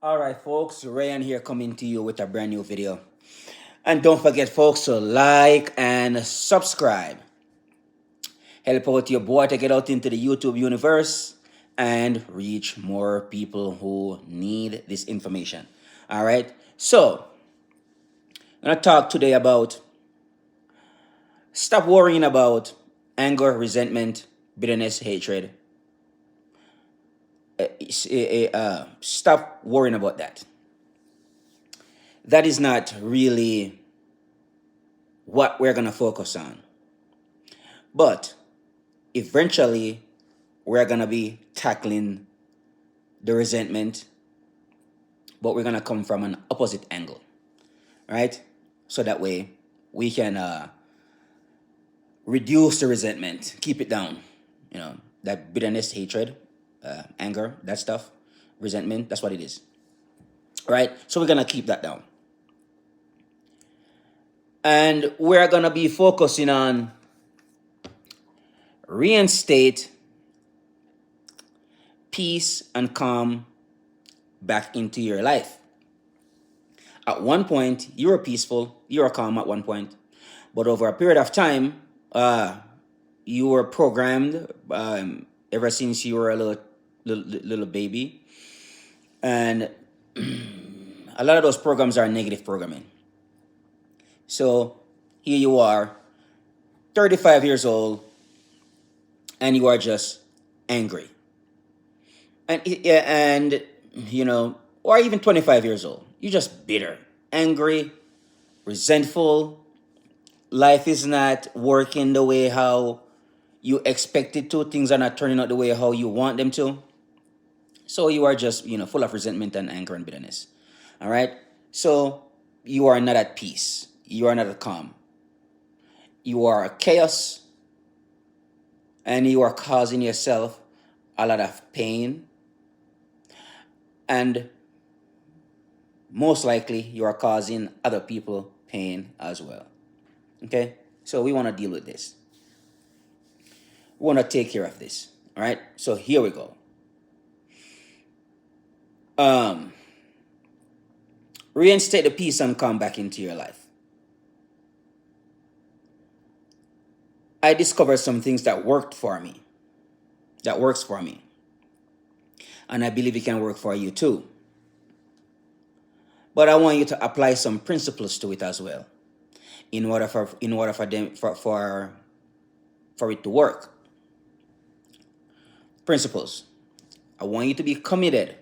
Alright folks, Ryan here coming to you with a brand new video. And don't forget folks to like and subscribe. Help out your boy to get out into the YouTube universe and reach more people who need this information. Alright, so I'm going to talk today about stop worrying about anger, resentment, bitterness, hatred. Stop worrying about that. That is not really what we're going to focus on. But eventually, we're going to be tackling the resentment, but we're going to come from an opposite angle, right? So that way we can reduce the resentment, keep it down. You know, that bitterness, hatred, anger, that stuff, resentment, that's what it is, right? So we're going to keep that down. And we're going to be focusing on reinstate peace and calm back into your life. At one point, you were peaceful, you were calm at one point, but over a period of time, you were programmed ever since you were a little baby, and a lot of those programs are negative programming. So here you are, 35 years old, and you are just angry, and you know, or even 25 years old, you're just bitter, angry, resentful. Life is not working the way how you expect it to. Things are not turning out the way how you want them to. So you are just, full of resentment and anger and bitterness. All right. So you are not at peace. You are not at calm. You are a chaos, and you are causing yourself a lot of pain, and most likely you are causing other people pain as well. Okay, so we want to deal with this. We want to take care of this. All right, so here we go. Reinstate the peace and calm back into your life. I discovered some things that worked for me, that works for me, and I believe it can work for you too. But I want you to apply some principles to it as well, in order for it to work. Principles. I want you to be committed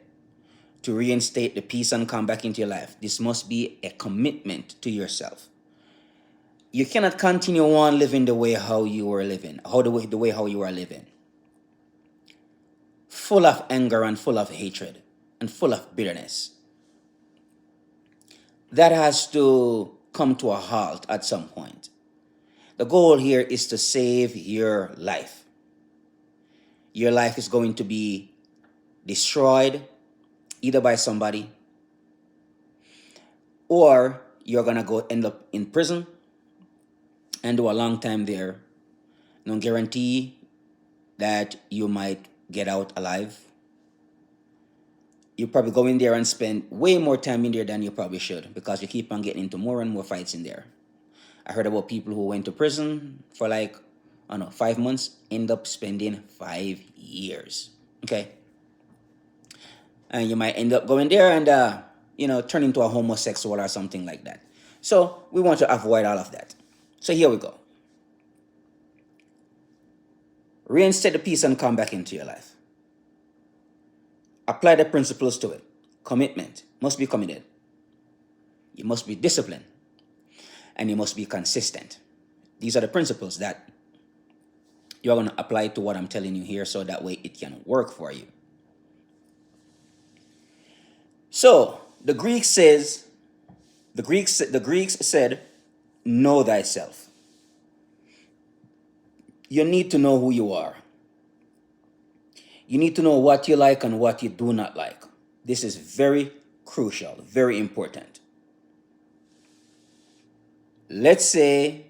to reinstate the peace and calm back into your life. This must be a commitment to yourself. You cannot continue on living the way how you were living, the way how you are living, full of anger and full of hatred and full of bitterness. That has to come to a halt at some point. The goal here is to save your life. Your life is going to be destroyed either by somebody, or you're going to end up in prison and do a long time there. No guarantee that you might get out alive. You probably go in there and spend way more time in there than you probably should, because you keep on getting into more and more fights in there. I heard about people who went to prison for 5 months, end up spending 5 years. Okay. And you might end up going there and, turn into a homosexual or something like that. So we want to avoid all of that. So here we go. Reinstate the peace and calm back into your life. Apply the principles to it. Commitment. Must be committed. You must be disciplined. And you must be consistent. These are the principles that you're going to apply to what I'm telling you here, so that way it can work for you. So the Greeks said, know thyself. You need to know who you are. You need to know what you like and what you do not like. This is very crucial, very important. Let's say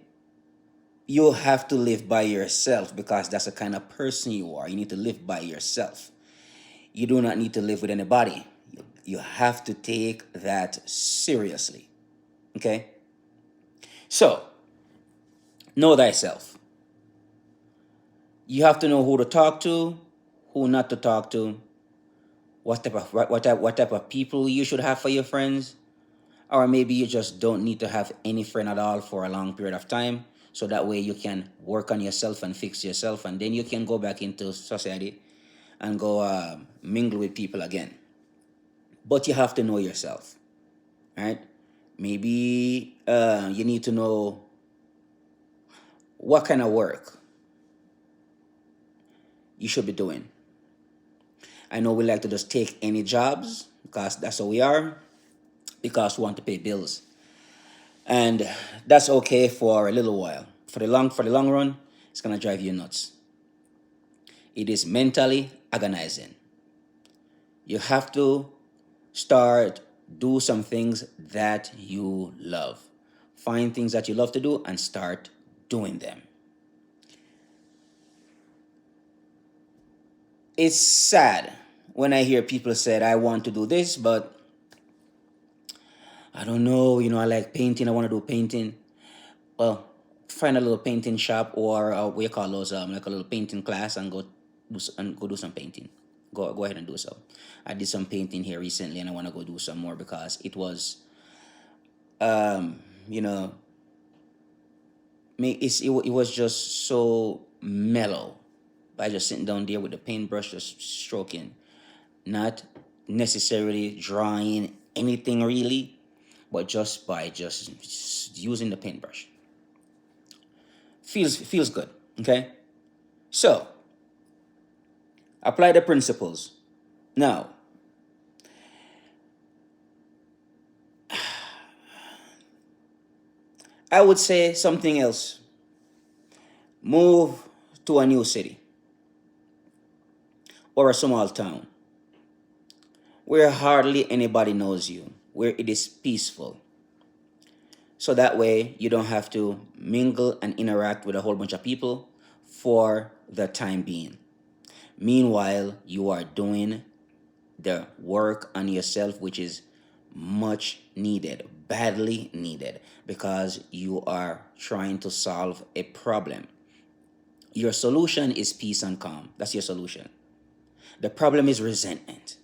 you have to live by yourself, because that's the kind of person you are. You need to live by yourself. You do not need to live with anybody. you have to take that seriously. Okay? So, know thyself. You have to know who to talk to, who not to talk to, what type of people you should have for your friends, or maybe you just don't need to have any friend at all for a long period of time. So that way you can work on yourself and fix yourself, and then you can go back into society and go mingle with people again. But you have to know yourself, right? Maybe you need to know what kind of work you should be doing. I know we like to just take any jobs because that's how we are, because we want to pay bills. And that's okay for a little while. For the long run, it's gonna drive you nuts. It is mentally agonizing. You have to start do some things that you love. Find things that you love to do and start doing them. It's sad when I hear people said I want to do this, but I don't know, I like painting, I want to do painting. Well, find a little painting shop, or we call those like a little painting class, and go do some painting. Go ahead and do so. I did some painting here recently, and I want to go do some more because it was um you know it was just so mellow by just sitting down there with the paintbrush, just stroking, not necessarily drawing anything really, but just by just using the paintbrush. Feels good. Okay, so apply the principles. Now, I would say something else. Move to a new city or a small town where hardly anybody knows you, where it is peaceful. So that way you don't have to mingle and interact with a whole bunch of people for the time being. Meanwhile, you are doing the work on yourself, which is much needed, badly needed, because you are trying to solve a problem. Your solution is peace and calm. That's your solution. The problem is resentment.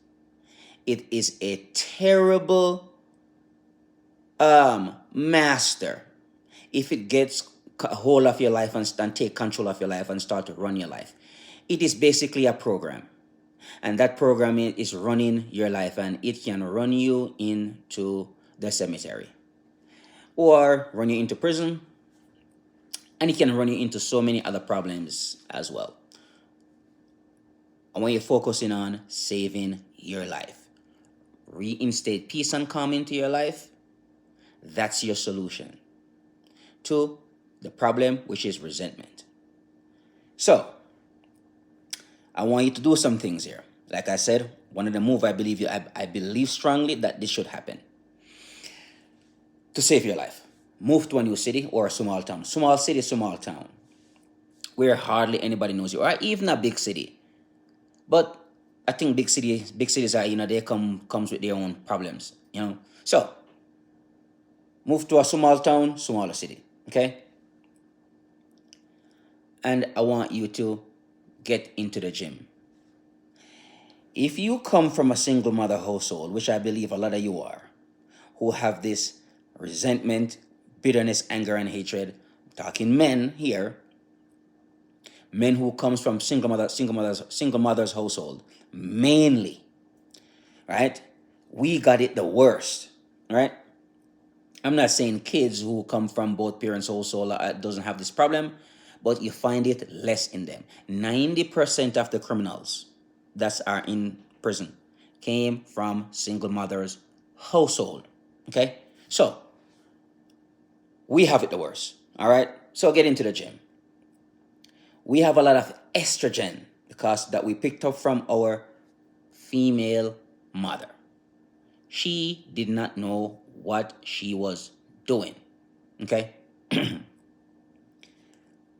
It is a terrible master if it gets a hold of your life and take control of your life and start to run your life. It is basically a program, and that program is running your life, and it can run you into the cemetery or run you into prison, and it can run you into so many other problems as well. I want you focusing on saving your life. Reinstate peace and calm into your life. That's your solution to the problem, which is resentment. So, I want you to do some things here. Like I said, one of the move I believe strongly that this should happen to save your life. Move to a new city or a small town. Small city, small town, where hardly anybody knows you, or even a big city. But I think big cities are, they comes with their own problems. So move to a small town, smaller city. Okay? And I want you to get into the gym. If you come from a single mother household, which I believe a lot of you are, who have this resentment, bitterness, anger, and hatred, talking men here, men who comes from single mothers household, mainly, right? We got it the worst, right? I'm not saying kids who come from both parents household doesn't have this problem, but you find it less in them. 90% of the criminals that are in prison came from single mothers household. Okay, so we have it the worst. All right, so get into the gym. We have a lot of estrogen because that we picked up from our female mother. She did not know what she was doing. Okay?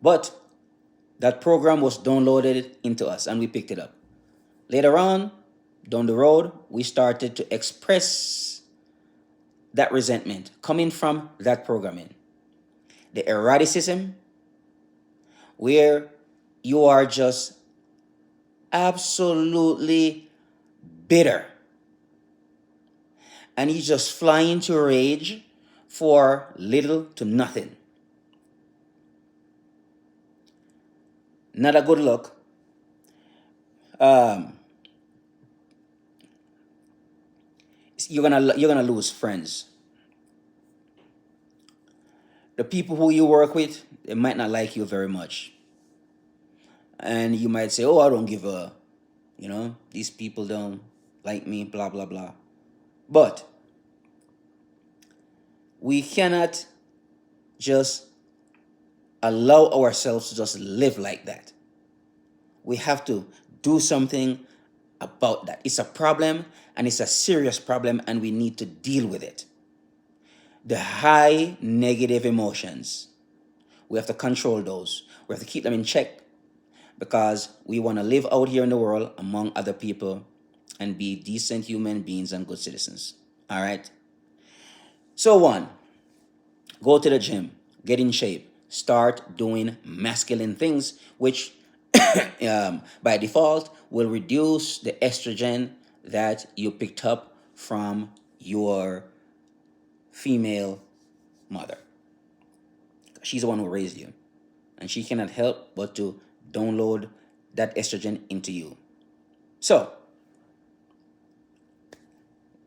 But that program was downloaded into us and we picked it up. Later on, Down the road, we started to express that resentment coming from that programming. The eroticism, where you are just absolutely bitter and you just fly into rage for little to nothing. Not a good look. Um, you're gonna lose friends. The people who you work with, they might not like you very much, and you might say, "Oh, I don't give a, these people don't like me." Blah blah blah. But we cannot just allow ourselves to just live like that. We have to do something about that. It's a problem and it's a serious problem and we need to deal with it. The high negative emotions, we have to control those. We have to keep them in check because we want to live out here in the world among other people and be decent human beings and good citizens. All right? So, one, go to the gym, get in shape, start doing masculine things, which by default will reduce the estrogen that you picked up from your female mother. She's the one who raised you, and she cannot help but to download that estrogen into you. So,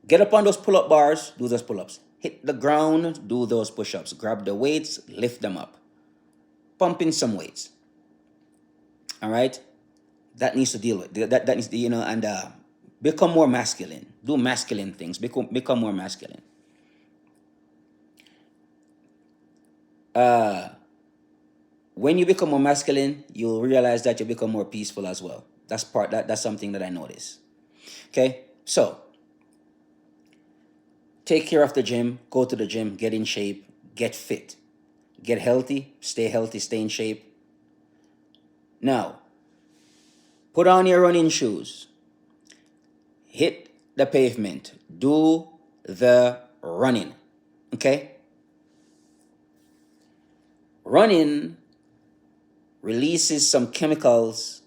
get up on those pull-up bars, do those pull-ups. Hit the ground, do those push-ups. Grab the weights, lift them up. Pump in some weights. All right? That needs to deal with. That needs to, and become more masculine. Do masculine things. Become more masculine. When you become more masculine, you'll realize that you become more peaceful as well. That's something that I notice. Okay? So, take care of the gym, go to the gym, get in shape, get fit, get healthy, stay in shape. Now, put on your running shoes, hit the pavement, do the running, okay? Running releases some chemicals,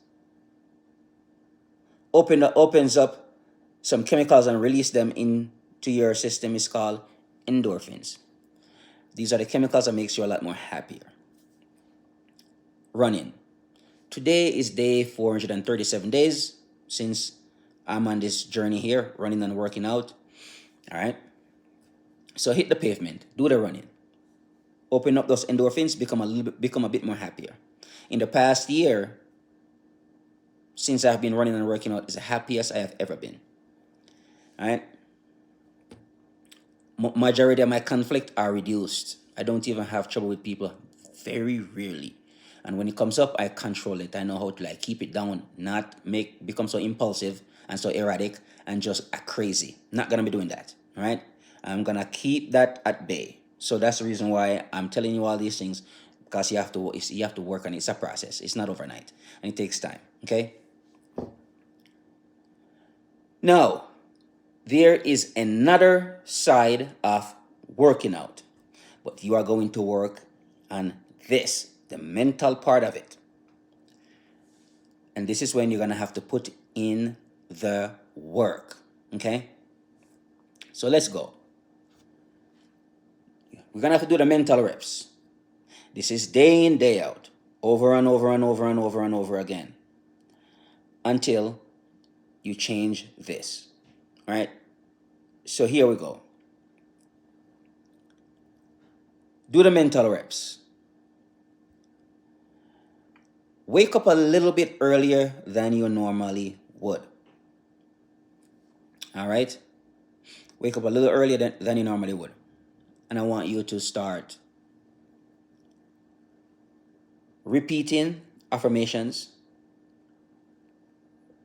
opens up some chemicals and release them into your system. Is called endorphins. These are the chemicals that makes you a lot more happier. Running. Today is day 437 days since I'm on this journey here, running and working out. All right. So hit the pavement, do the running. Open up those endorphins, become a bit more happier. In the past year, since I've been running and working out, is the happiest I have ever been. All right. Majority of my conflict are reduced. I don't even have trouble with people, very rarely. And when it comes up, I control it. I know how to keep it down, not become so impulsive and so erratic and just act crazy. Not gonna be doing that. All right. I'm gonna keep that at bay. So that's the reason why I'm telling you all these things, because you have to work on it. It's a process. It's not overnight, and it takes time. Okay. Now, there is another side of working out, but you are going to work on this, the mental part of it. And this is when you're going to have to put in the work. Okay? So let's go. We're going to have to do the mental reps. This is day in, day out, over and over and over and over and over again, until you change this. All right? So here we go. Do the mental reps. Wake up a little bit earlier than you normally would. All right? Wake up a little earlier than you normally would. And I want you to start repeating affirmations,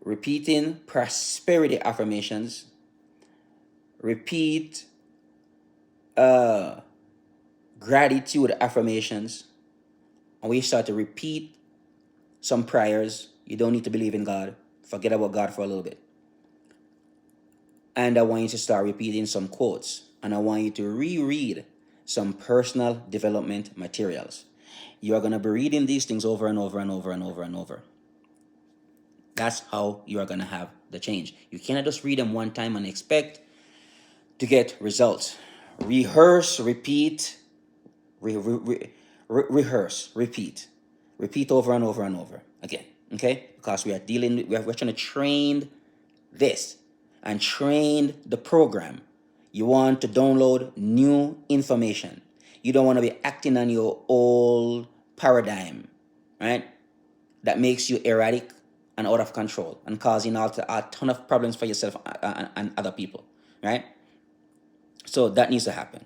repeating prosperity affirmations, repeat gratitude affirmations, and we start to repeat some prayers. You don't need to believe in God. Forget about God for a little bit. And I want you to start repeating some quotes. And I want you to reread some personal development materials. You are going to be reading these things over and over and over and over and over. That's how you are going to have the change. You cannot just read them one time and expect to get results. Rehearse, repeat, rehearse, repeat. Repeat over and over and over again. Okay? Because we are we're trying to train this and train the program. You want to download new information. You don't want to be acting on your old paradigm, right? That makes you erratic and out of control and causing a ton of problems for yourself and other people, right? So that needs to happen.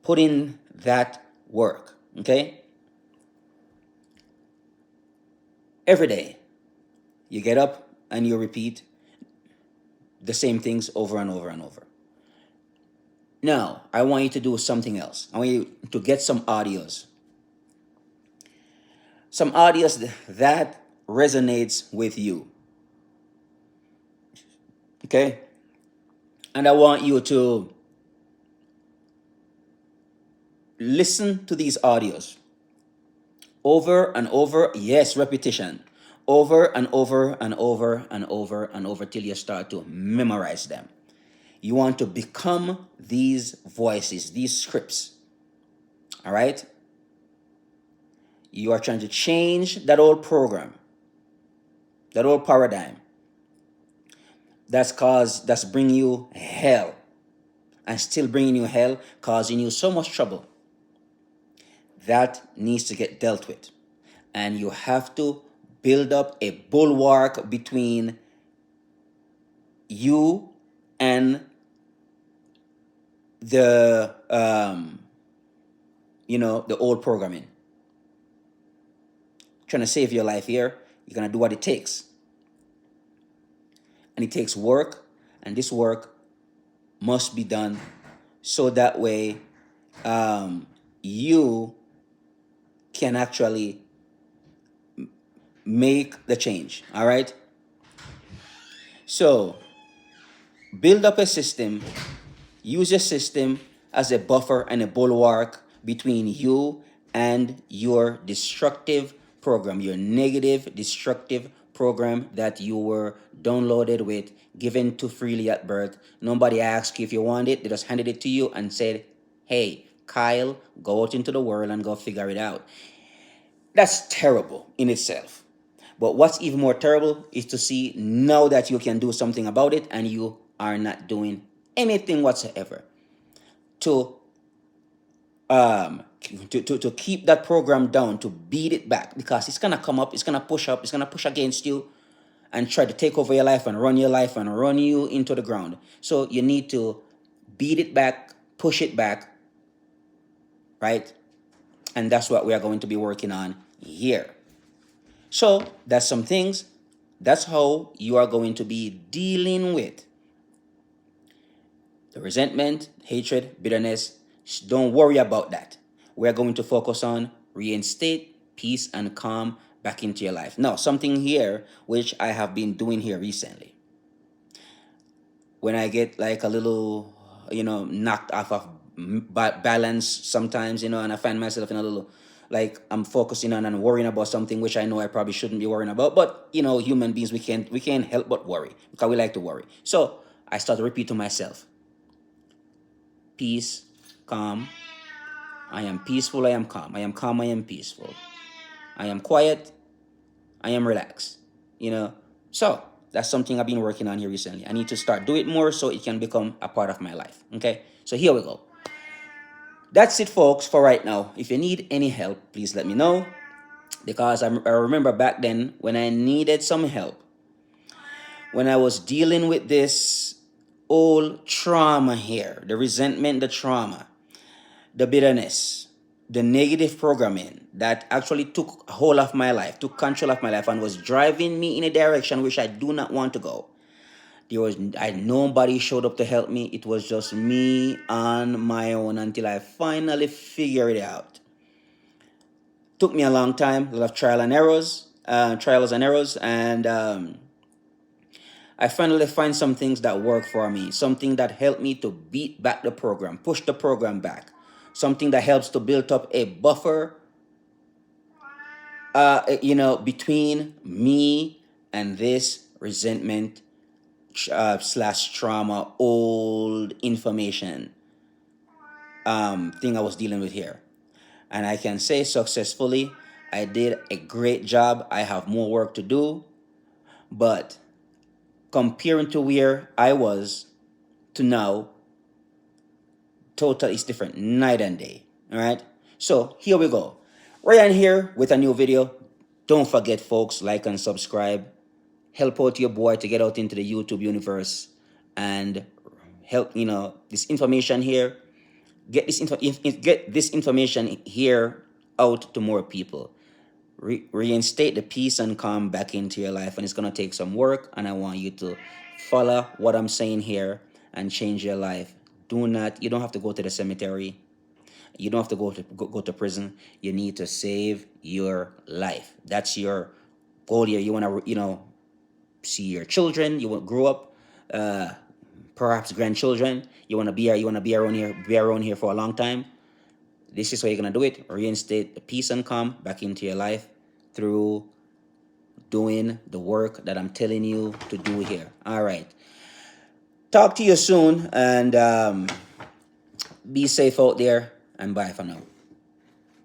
Put in that work, okay? Every day, you get up and you repeat the same things over and over and over. Now, I want you to do something else. I want you to get some audios. Some audios that resonates with you. Okay? And I want you to listen to these audios over and over. Yes, repetition. Over and over and over and over and over till you start to memorize them. You want to become these voices, these scripts. All right? You are trying to change that old program, that old paradigm that's bringing you hell and still bringing you hell, causing you so much trouble. That needs to get dealt with. And you have to build up a bulwark between you and the the old programming. Trying to save your life here, you're gonna do what it takes. And it takes work, and this work must be done so that way you can actually make the change. All right? So build up a system. Use your system as a buffer and a bulwark between you and your destructive program, your negative, destructive program that you were downloaded with, given to freely at birth. Nobody asked you if you want it. They just handed it to you and said, hey, Kyle, go out into the world and go figure it out. That's terrible in itself. But what's even more terrible is to see now that you can do something about it and you are not doing anything whatsoever to keep that program down, to beat it back, because it's gonna come up, it's gonna push up, it's gonna push against you and try to take over your life and run your life and run you into the ground. So you need to beat it back, push it back, right? And that's what we are going to be working on here. So that's some things. That's how you are going to be dealing with the resentment, hatred, bitterness. Don't worry about that. We're going to focus on reinstate peace and calm back into your life. Now, something here which I have been doing here recently. When I get like a little, knocked off of balance sometimes, and I find myself in a little, like I'm focusing on and worrying about something which I know I probably shouldn't be worrying about. But human beings, we can't help but worry because we like to worry. So I start to repeat to myself, peace, calm. I am peaceful, I am calm. I am calm, I am peaceful. I am quiet, I am relaxed. So that's something I've been working on here recently. I need to start do it more so it can become a part of my life. Okay, so here we go. That's it, folks, for right now. If you need any help, please let me know, because I remember back then when I needed some help, when I was dealing with this old trauma here, the resentment, the trauma, the bitterness, the negative programming that actually took hold of my life, took control of my life, and was driving me in a direction which I do not want to go. Nobody showed up to help me. It was just me on my own until I finally figured it out. Took me a long time, a lot of trials and errors, and I finally find some things that work for me, something that helped me to beat back the program, push the program back, something that helps to build up a buffer, between me and this resentment slash trauma, old information thing I was dealing with here. And I can say successfully, I did a great job. I have more work to do, but comparing to where I was to now, total is different, night and day. All right. So here we go. Ryan here with a new video. Don't forget, folks, like and subscribe. Help out your boy to get out into the YouTube universe and help. This information here. Get this information here out to more people. Reinstate the peace and calm back into your life, and it's gonna take some work. And I want you to follow what I'm saying here and change your life. You don't have to go to the cemetery. You don't have to go to prison. You need to save your life. That's your goal here. You want to see your children. You want to grow up, perhaps grandchildren. You want to be around here for a long time. This is how you're gonna do it. Reinstate the peace and calm back into your life through doing the work that I'm telling you to do here. All right. Talk to you soon, and be safe out there, and bye for now.